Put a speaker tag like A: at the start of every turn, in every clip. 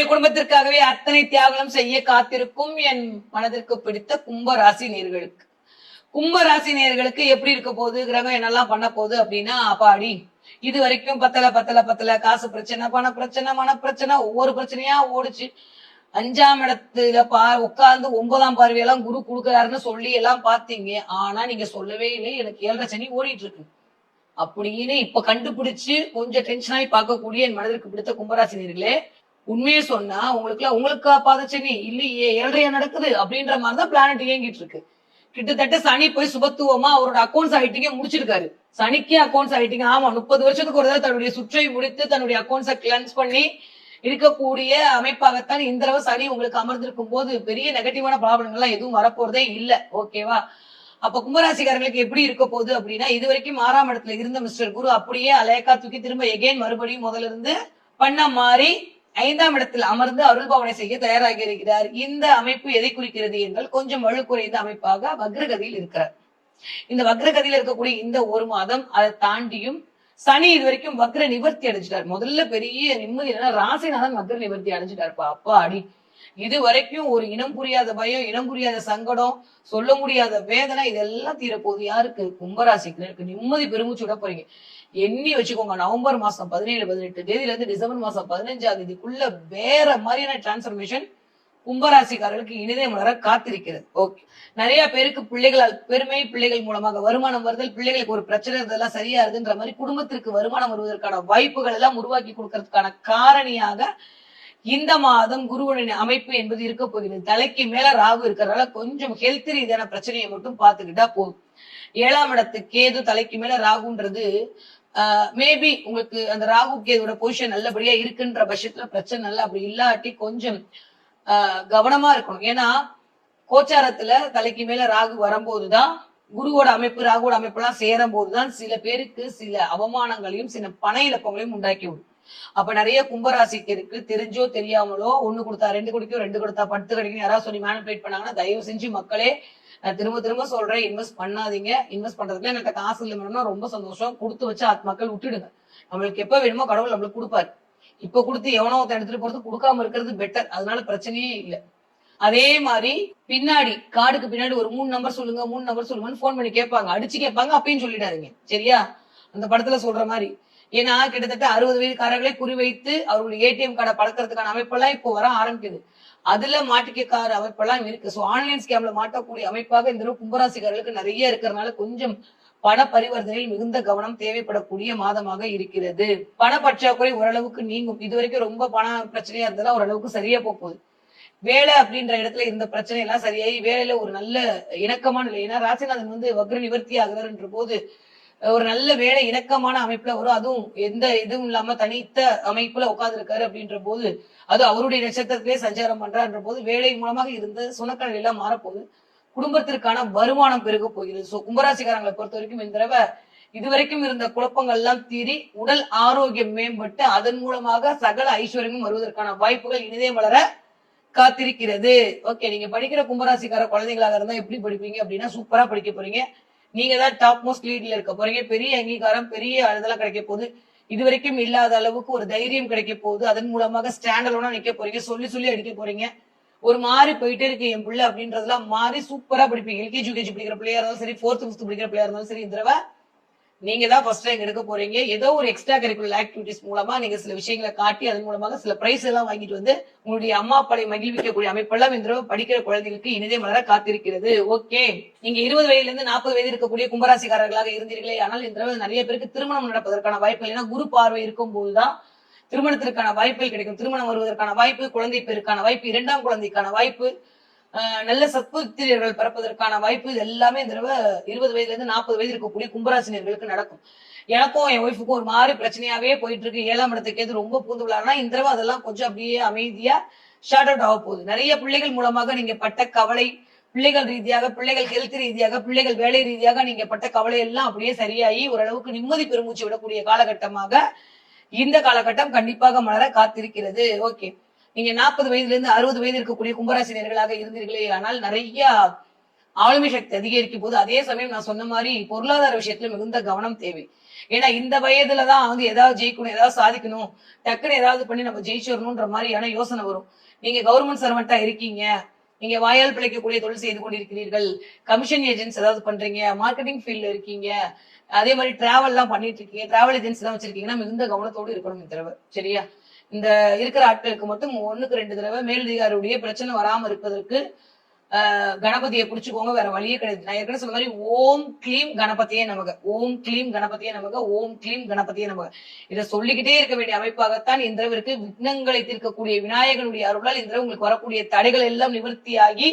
A: உங்களுடைய குடும்பத்திற்காகவே அத்தனை தியாகம் செய்ய காத்திருக்கும் என் மனதிற்கு பிடித்த கும்பராசி நேர்களுக்கு. கும்பராசி நேர்களுக்கு எப்படி இருக்க போகுது, கிரகம் என்னெல்லாம் பண்ண போகுது அப்படின்னா, அப்பாடி இது வரைக்கும் பத்தல காசு பிரச்சனை, பண பிரச்சனை, மனப்பிரச்சனை, ஒவ்வொரு பிரச்சனையா ஓடிச்சு. 5ஆம் இடத்துல உட்கார்ந்து 9ஆம் பார்வையெல்லாம் குரு கொடுக்குறாருன்னு சொல்லி எல்லாம் பாத்தீங்க. ஆனா நீங்க சொல்லவே இல்லை, எனக்கு 7.5 சனி ஓடிட்டு இருக்கு அப்படின்னு இப்ப கண்டுபிடிச்சு கொஞ்சம் டென்ஷனாகி பார்க்கக்கூடிய என் மனதிற்கு பிடித்த கும்பராசினியர்களே, உண்மையை சொன்னா உங்களுக்கா பாதச்சனி இல்லையே, 7.5 நடக்குது அப்படின்ற மாதிரிதான் பிளானட் இயங்கிட்டு இருக்கு. கிட்டத்தட்ட சனி போய் சுபத்துவமா அவரோட அக்கௌண்ட்ஸ் ஆயிட்டிங்க முடிச்சிருக்காரு. சனிக்கே அக்கௌண்ட்ஸ் ஆயிட்டிங்க. ஆமா, 30 வருஷத்துக்கு ஒரு தடவை தன்னுடைய சுற்றை முடித்து தன்னுடைய அக்கௌண்ட்ஸை கிளன்ஸ் பண்ணி இருக்கக்கூடிய அமைப்பாகத்தான் இந்த தடவை சனி உங்களுக்கு அமர்ந்திருக்கும் போது பெரிய நெகட்டிவான ப்ராப்ளங்கள்லாம் எதுவும் வரப்போறதே இல்ல. ஓகேவா? அப்ப கும்பராசிக்காரர்களுக்கு எப்படி இருக்க போகுது அப்படின்னா, இது வரைக்கும் 6ஆம் இடத்துல இருந்த மிஸ்டர் குரு அப்படியே அலையக்கா தூக்கி திரும்ப எகைன் மறுபடியும் முதல்ல இருந்து பண்ண மாறி 5ஆம் இடத்தில் அமர்ந்து அருள் பாவனை செய்ய தயாராகி இருக்கிறார். இந்த அமைப்பு எதை குறிக்கிறது என்றால், கொஞ்சம் வலுக்குறைந்த அமைப்பாக வக்ரகதியில் இருக்கிறார். இந்த வக்ரகதியில் இருக்கக்கூடிய இந்த ஒரு மாதம் அதை தாண்டியும் சனி இது வரைக்கும் வக்ர நிவர்த்தி அடைஞ்சிட்டார். முதல்ல பெரிய நிம்மதி என்னன்னா, ராசிநாதன் வக்ர நிவர்த்தி அடைஞ்சிட்டாருப்பா. அப்பா அடி, இது வரைக்கும் ஒரு இனம் புரியாத பயம், இனம் புரியாத சங்கடம், சொல்ல முடியாத வேதனை, இதெல்லாம் தீரப்போகுது. யாருக்கு? கும்பராசிக்கு நிம்மதி பெருமூச்சு விட போறீங்க. எண்ணி வச்சுக்கோங்க, நவம்பர் மாசம் 17, 18 தேதியில இருந்து டிசம்பர் மாசம் 15ஆம் தேதிக்குள்ள வேற மாதிரியான டிரான்ஸ்பர்மேஷன் கும்பராசிக்காரர்களுக்கு இனிதே மலர காத்திருக்கிறது. ஓகே, நிறைய பேருக்கு பிள்ளைகளால் பெருமை, பிள்ளைகள் மூலமாக வருமானம் வருதல், பிள்ளைகளுக்கு ஒரு பிரச்சனை இதெல்லாம் சரியா இருக்குன்ற மாதிரி குடும்பத்திற்கு வருமானம் வருவதற்கான வாய்ப்புகள் எல்லாம் உருவாக்கி கொடுக்கறதுக்கான காரணியாக இந்த மாதம் குருவனின் அமைப்பு என்பது இருக்க போகிறது. தலைக்கு மேல ராகு இருக்கிறதால கொஞ்சம் ஹெல்த் ரீதியான பிரச்சனையை மட்டும் பார்த்துக்கிட்டா போதும். 7ஆம் இடத்து கேது தலைக்கு மேல ராகுன்றது மேபி உங்களுக்கு அந்த ராகு கேதுவோட பொசிஷன் நல்லபடியா இருக்குன்ற பட்சத்துல பிரச்சனை நல்ல, அப்படி இல்லாட்டி கொஞ்சம் கவனமா இருக்கணும். ஏன்னா கோச்சாரத்துல தலைக்கு மேல ராகு வரும்போதுதான் குருவோட அமைப்பு ராகுவோட அமைப்பு எல்லாம் சேரும் போதுதான் சில பேருக்கு சில அவமானங்களையும் சில பண இழப்பங்களையும் உண்டாக்கி விடும். அப்ப நிறைய கும்பராசிக்கு இருக்கு, தெரிஞ்சோ தெரியாமலோ 1 கொடுத்தா 2 கிடைக்கும், 2 கொடுத்தா 10 கிடைக்கும் யாராவது சொல்லி மேனிபுலேட் பண்ணாங்கன்னா, தயவு செஞ்சு மக்களே நான் திரும்ப திரும்ப சொல்றேன், இன்வெஸ்ட் பண்ணாதீங்க. இன்வெஸ்ட் பண்றதுல எனக்கு காசு இல்லைன்னா ரொம்ப சந்தோஷம், கொடுத்து வச்சு மக்கள் விட்டுடுங்க. நம்மளுக்கு எப்ப வேணுமோ கடவுள் நம்மளுக்கு கொடுப்பாரு. இப்ப கொடுத்து எவனோ ஒருத்தன் எடுத்துட்டு போறது கொடுக்காம இருக்கிறது பெட்டர். அதனால பிரச்சனையே இல்லை. அதே மாதிரி பின்னாடி கார்டுக்கு பின்னாடி ஒரு 3 நம்பர் சொல்லுங்க, 3 நம்பர் சொல்லுங்கன்னு போன் பண்ணி கேட்பாங்க, அடிச்சு கேட்பாங்க, அப்பயும் சொல்லிடாதீங்க. சரியா? அந்த படத்துல சொல்ற மாதிரி. ஏன்னா கிட்டத்தட்ட 60 வயதுக்காரர்களை குறிவைத்து அவர்களுடைய ஏடிஎம் கார்டை பழக்கிறதுக்கான அமைப்பெல்லாம் இப்போ வர ஆரம்பிக்குது. அதுல மாட்டிக்கார அமைப்பெல்லாம் இருக்கு. சோ ஆன்லைன் ஸ்கேம்ல மாட்டக்கூடிய அமைப்பாக இந்த கும்பராசிக்காரர்களுக்கு நிறைய இருக்கிறதுனால கொஞ்சம் பண பரிவர்த்தனையில் மிகுந்த கவனம் தேவைப்படக்கூடிய மாதமாக இருக்கிறது. பண பற்றாக்குறை ஓரளவுக்கு நீங்கும். இது வரைக்கும் ரொம்ப பண பிரச்சனையா இருந்தாலும் ஓரளவுக்கு சரியா போகுது. வேலை அப்படின்ற இடத்துல இருந்த பிரச்சனை எல்லாம் சரியாயி வேலையில ஒரு நல்ல இணக்கமான நிலை. ஏன்னா ராசிநாதன் வக்ர நிவர்த்தி ஆகுதுன்ற போது ஒரு நல்ல வேலை இணக்கமான அமைப்புல வரும். அதுவும் எந்த இதுவும் இல்லாம தனித்த அமைப்புல உட்கார்ந்து இருக்காரு அப்படின்ற போது, அது அவருடைய நட்சத்திரத்திலே சஞ்சாரம் பண்றான்ற போது வேலை மூலமாக இருந்த சுணக்க நிலையெல்லாம் மாறப்போகுது. குடும்பத்திற்கான வருமானம் பெருக போகிறது. சோ கும்பராசிக்காரங்களை பொறுத்த வரைக்கும் இந்த தடவை இதுவரைக்கும் இருந்த குழப்பங்கள் எல்லாம் தீரி உடல் ஆரோக்கியம் மேம்பட்டு அதன் மூலமாக சகல ஐஸ்வர்யமும் வருவதற்கான வாய்ப்புகள் இனிதே வளர காத்திருக்கிறது. ஓகே, நீங்க படிக்கிற கும்பராசிக்கார குழந்தைகளாக இருந்தா எப்படி படிப்பீங்க அப்படின்னா, சூப்பரா படிக்க போறீங்க. நீங்க தான் டாப் மோஸ்ட் லீட்ல இருக்க போறீங்க. பெரிய அங்கீகாரம், பெரிய இதெல்லாம் கிடைக்க போகுது. இது வரைக்கும் இல்லாத அளவுக்கு ஒரு தைரியம் கிடைக்க போகுது. அதன் மூலமாக ஸ்டாண்டலோனா நிக்க போறீங்க. சொல்லி சொல்லி அடிக்க போறீங்க. ஒரு மாறி போயிட்டே இருக்கு என் பிள்ளை அப்படின்றதெல்லாம் மாறி சூப்பரா படிப்பீங்க. எல்கேஜி யூகேஜி படிக்கிற பிள்ளையா இருந்தாலும் சரி, 4th 5th படிக்கிற பிள்ளையா இருந்தாலும் சரி, இந்த தடவை நீங்க தான் ஃபர்ஸ்ட் ரேங்க் எடுக்க போறீங்க. ஏதோ ஒரு எக்ஸ்ட்ரா கரிக்குலர் ஆக்டிவிட்டிஸ் மூலமா நீங்க சில விஷயங்களை காட்டி அதன் மூலமாக சில பிரைஸ் எல்லாம் வாங்கிட்டு வந்து உங்களுடைய அம்மா அப்பாவை மகிழ்விக்கக்கூடிய அமைப்பெல்லாம் இந்த தடவை படிக்கிற குழந்தைகளுக்கு இனிதே மலர காத்திருக்கிறது. ஓகே, நீங்க 20 வயதுல இருந்து 40 வயது இருக்கக்கூடிய கும்பராசிக்காரர்களாக இருந்தீர்களே, ஆனால் இந்த தடவை நிறைய பேருக்கு திருமணம் நடப்பதற்கான வாய்ப்புகள், ஏன்னா குரு பார்வை இருக்கும் போதுதான் திருமணத்திற்கான வாய்ப்புகள் கிடைக்கும். திருமணம் வருவதற்கான வாய்ப்பு, குழந்தை பேருக்கான வாய்ப்பு, 2ஆம் குழந்தைக்கான வாய்ப்பு, நல்ல சத்புத்திரர்கள் பிறப்பதற்கான வாய்ப்பு, இது எல்லாமே இந்த தடவை 20 வயதுல இருந்து 40 வயது இருக்கக்கூடிய கும்பராசினியர்களுக்கு நடக்கும். எனக்கும் என் ஒய்ஃபுக்கும் ஒரு மாதிரி பிரச்சனையாவே போயிட்டு இருக்கு. 7ஆம் இடத்துக்கு எது ரொம்ப பூந்து விழானா இந்த தடவை அதெல்லாம் கொஞ்சம் அப்படியே அமைதியா ஷார்ட் அவுட் ஆக போகுது. நிறைய பிள்ளைகள் மூலமாக நீங்க பட்ட கவலை, பிள்ளைகள் ரீதியாக, பிள்ளைகள் ஹெல்த் ரீதியாக, பிள்ளைகள் வேலை ரீதியாக நீங்க பட்ட கவலை எல்லாம் அப்படியே சரியாகி ஓரளவுக்கு நிம்மதி பெருமூச்சு விடக்கூடிய காலகட்டமாக இந்த காலகட்டம் கண்டிப்பாக மலர காத்திருக்கிறது. ஓகே, நீங்க 40 வயதுல இருந்து 60 வயது இருக்கக்கூடிய கும்பராசினியர்களாக இருந்தீர்களே, ஆனால் நிறைய ஆளுமை சக்தி அதிகரிக்கும் போது அதே சமயம் நான் சொன்ன மாதிரி பொருளாதார விஷயத்துல மிகுந்த கவனம் தேவை. ஏன்னா இந்த வயதுலதான் வந்து ஏதாவது ஜெயிக்கணும், ஏதாவது சாதிக்கணும், டக்குன்னு ஏதாவது பண்ணி நம்ம ஜெயிச்சிடணும்ன்ற மாதிரியான யோசனை வரும். நீங்க கவர்மெண்ட் சர்வெண்டா இருக்கீங்க, நீங்க வாயால் பிழைக்கக்கூடிய தொழில் செய்து கொண்டிருக்கிறீர்கள், கமிஷன் ஏஜென்ட்ஸ் ஏதாவது பண்றீங்க, மார்க்கெட்டிங் ஃபீல்ட்ல இருக்கீங்க, அதே மாதிரி டிராவல் எல்லாம் பண்ணிட்டு இருக்கீங்க, டிராவல் ஏஜென்சி எல்லாம் வச்சிருக்கீங்கன்னா மிகுந்த கவனத்தோடு இருக்கணும் இந்த தடவை. சரியா? இந்த இருக்கிற ஆட்களுக்கு மட்டும் 1க்கு 2 தடவை மேலதிகாரியுடைய பிரச்சனை வராம இருப்பதற்கு கணபதியை புடிச்சுக்கோங்க, வேற வழியே கிடையாது. நான் ஏற்கனவே சொன்ன மாதிரி ஓம் கிளீம் கணபதியே நமக, ஓம் கிளீம் கணபதியே நமக, ஓம் கிளீம் கணபதியே நமக. இதை சொல்லிக்கிட்டே இருக்க வேண்டிய அமைப்பாகத்தான் இந்த தடவிற்கு விக்னங்களை தீர்க்கக்கூடிய விநாயகனுடைய அருளால் இந்த தடவை உங்களுக்கு வரக்கூடிய தடைகள் எல்லாம் நிவர்த்தியாகி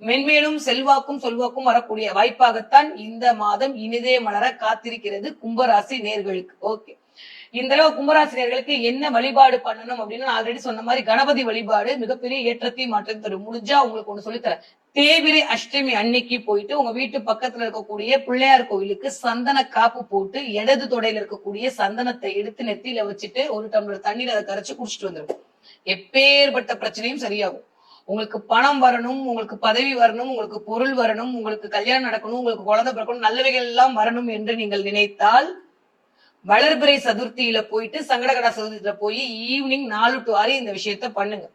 A: மென்மேலும் செல்வாக்கும் சொல்வாக்கும் வரக்கூடிய வாய்ப்பாகத்தான் இந்த மாதம் இனிதே மலர காத்திருக்கிறது கும்பராசி நேர்களுக்கு. ஓகே, இந்த தடவை கும்பராசி நேர்களுக்கு என்ன வழிபாடு பண்ணணும் அப்படின்னு நான் ஆல்ரெடி சொன்ன மாதிரி கணபதி வழிபாடு மிகப்பெரிய ஏற்றத்தையும் மாற்றம் தரும். முடிஞ்சா உங்களுக்கு ஒண்ணு சொல்லித்தரேன். தேய்பிரை அஷ்டமி அன்னைக்கு போயிட்டு உங்க வீட்டு பக்கத்துல இருக்கக்கூடிய பிள்ளையார் கோவிலுக்கு சந்தன காப்பு போட்டு இடது தொடையில இருக்கக்கூடிய சந்தனத்தை எடுத்து நெத்தியில வச்சுட்டு ஒரு டம்ளர் தண்ணீர் அதை கரைச்சு குடிச்சிட்டு வந்துடும். எப்பேற்பட்ட பிரச்சனையும் சரியாகும். உங்களுக்கு பணம் வரணும், உங்களுக்கு பதவி வரணும், உங்களுக்கு பொருள் வரணும், உங்களுக்கு கல்யாணம் நடக்கணும், உங்களுக்கு குழந்தை பிறக்கணும், நல்லவைகள் எல்லாம் வரணும் என்று நீங்கள் நினைத்தால் வளர்பிறை சதுர்த்தியில போயிட்டு சங்கடகடா சதுர்த்தியில போய் ஈவினிங் 4 to 6 இந்த விஷயத்த பண்ணுங்க.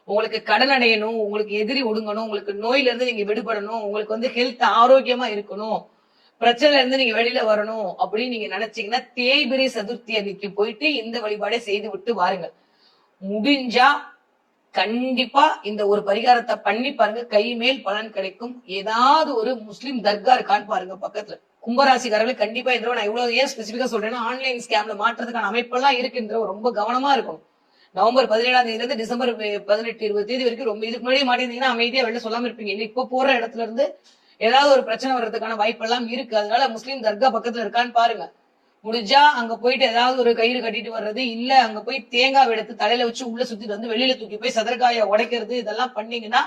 A: உங்களுக்கு கடன் அடையணும், உங்களுக்கு எதிரி ஒடுங்கணும், உங்களுக்கு நோயில இருந்து நீங்க விடுபடணும், உங்களுக்கு வந்து ஹெல்த் ஆரோக்கியமா இருக்கணும், பிரச்சனைல இருந்து நீங்க வெளியில வரணும் அப்படின்னு நீங்க நினைச்சீங்கன்னா தேய்பிரை சதுர்த்தி அன்னைக்கு போயிட்டு இந்த வழிபாடை செய்து விட்டு வாருங்கள். முடிஞ்சா கண்டிப்பா இந்த ஒரு பரிகாரத்தை பண்ணி பாருங்க, கை மேல் பலன் கிடைக்கும். ஏதாவது ஒரு முஸ்லிம் தர்கா இருக்கான்னு பாருங்க பக்கத்துல. கும்பராசிக்காரர்கள் கண்டிப்பா இந்த நான் இவ்வளவு ஏன் ஸ்பெசிபிக்கா சொல்றேன்னா ஆன்லைன் ஸ்கேம்ல மாற்றதுக்கான அமைப்பெல்லாம் இருக்குன்ற ரொம்ப கவனமா இருக்கும். நவம்பர் 17ஆம் தேதியில இருந்து டிசம்பர் 18, 20 தேதி வரைக்கும் ரொம்ப இதுக்கு முன்னாடி மாட்டிருந்தீங்கன்னா அமைதியா வெளில சொல்லாம இருப்பீங்க. இல்ல இப்ப போற இடத்துல இருந்து ஏதாவது ஒரு பிரச்சனை வர்றதுக்கான வாய்ப்பெல்லாம் இருக்கு. அதனால முஸ்லீம் தர்கா பக்கத்துல இருக்கான்னு பாருங்க. முடிஞ்சா அங்க போயிட்டு ஏதாவது ஒரு கயிறு கட்டிட்டு வர்றது, இல்ல அங்க போய் தேங்காய் எடுத்து தலையில வச்சு உள்ள சுத்திட்டு வந்து வெளியில தூக்கி போய் சதுரக்காய உடைக்கிறது, இதெல்லாம் பண்ணீங்கன்னா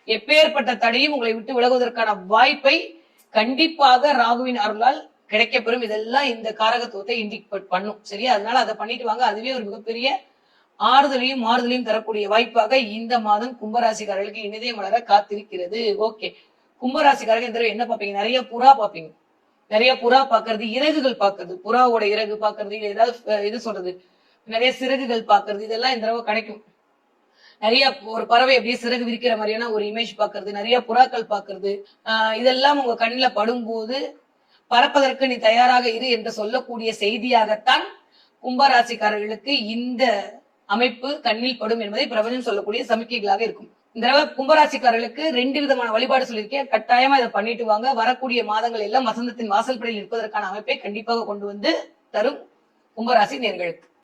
A: எப்பேற்பட்ட தடையும் உங்களை விட்டு விலகுவதற்கான வாய்ப்பை கண்டிப்பாக ராகுவின் அருளால் கிடைக்கப்பெறும். இதெல்லாம் இந்த காரகத்துவத்தை இண்டிகேட் பண்ணும். சரியா? அதனால அதை பண்ணிட்டு வாங்க. அதுவே ஒரு மிகப்பெரிய ஆறுதலையும் மாறுதலையும் தரக்கூடிய வாய்ப்பாக இந்த மாதம் கும்பராசிக்காரர்களுக்கு இனிதே மலர காத்திருக்கிறது. ஓகே, கும்பராசிக்காரர்கள் இந்த என்ன பாப்பீங்க? நிறைய புறா பாப்பீங்க. நிறைய புறா பாக்குறது, இறகுகள் பாக்குறது, புறாவோட இறகு பாக்குறது, இல்ல ஏதாவது இது சொல்றது நிறைய சிறகுகள் பாக்குறது, இதெல்லாம் இந்த தடவை கிடைக்கும். நிறைய ஒரு பறவை அப்படியே சிறகு விரிக்கிற மாதிரியான ஒரு இமேஜ் பாக்குறது, நிறைய புறாக்கள் பாக்குறது, இதெல்லாம் உங்க கண்ணில படும்போது பறப்பதற்கு நீ தயாராக இரு என்று சொல்லக்கூடிய செய்தியாகத்தான் கும்பராசிக்காரர்களுக்கு இந்த அமைப்பு கண்ணில் படும் என்பதை பிரபஞ்சம் சொல்லக்கூடிய சமிக்கைகளாக இருக்கும். இந்த தடவை கும்பராசிக்காரர்களுக்கு 2 விதமான வழிபாடு சொல்லியிருக்கேன். கட்டாயமா இதை பண்ணிட்டு வாங்க. வரக்கூடிய மாதங்கள் எல்லாம் வசந்தத்தின் வாசல்படியில் இருப்பதற்கான அமைப்பை கண்டிப்பாக கொண்டு வந்து தரும் கும்பராசி நேர்களுக்கு.